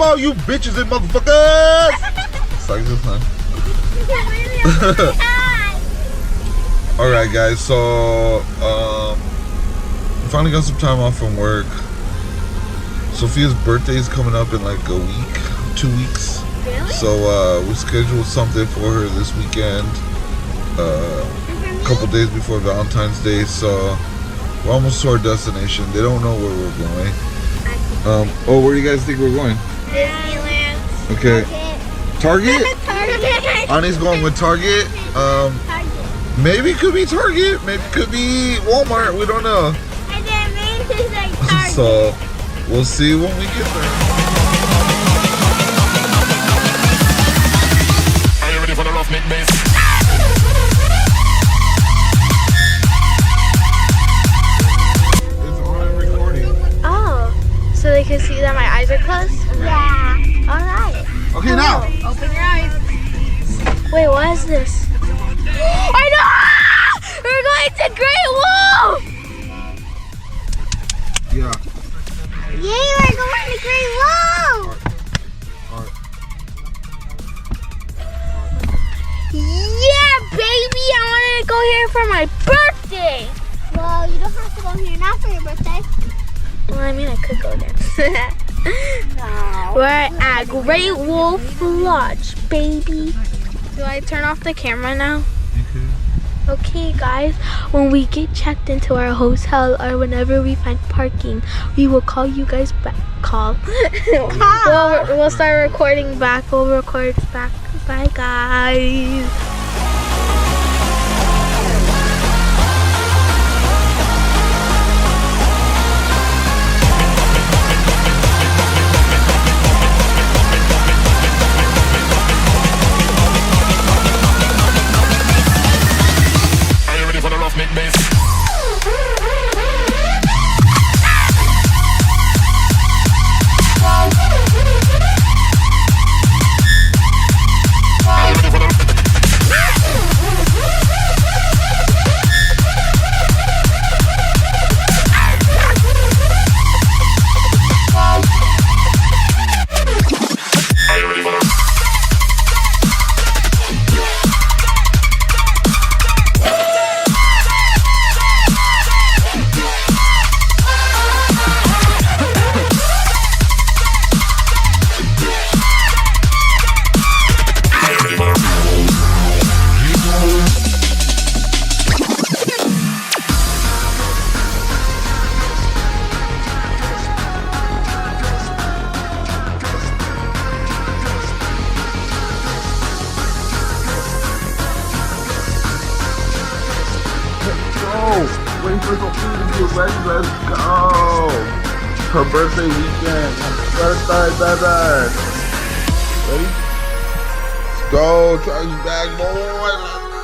all you bitches and motherfuckers. It's like this, huh? Alright guys, so finally got some time off from work. Sophia's birthday is coming up in like a week, 2 weeks. Really? So we scheduled something for her this weekend, a couple days before Valentine's Day. So we're almost to our destination. They don't know where we're going. Oh, where do you guys think we're going? Disneyland. Okay. Target? Target. Ani's going with Target. Maybe it could be Target. Maybe it could be Walmart. We don't know. And then maybe it's like Target. So we'll see when we get there. Are you ready for the rough neck bass? It's on recording. Oh, so they can see that my eyes are closed? Yeah. All right. Okay, now. Open your eyes. Wait, what is this? I know! We're going to Great Wolf! Yeah. Yay, we're going to Great Wolf! Alright. Yeah, baby! I wanted to go here for my birthday! Well, you don't have to go here now for your birthday. Well, I mean, I could go there. No. We're at Great Wolf Lodge, baby. Do I turn off the camera now? Okay guys, when we get checked into our hotel or whenever we find parking, we will call you guys back. We'll start recording back. We'll record back. Bye guys. Neck bass. Waiting for Sophia to get ready. Let's go. Her birthday weekend. Birthday, baby. Ready? Let's go. Charge back, boy. Let's go.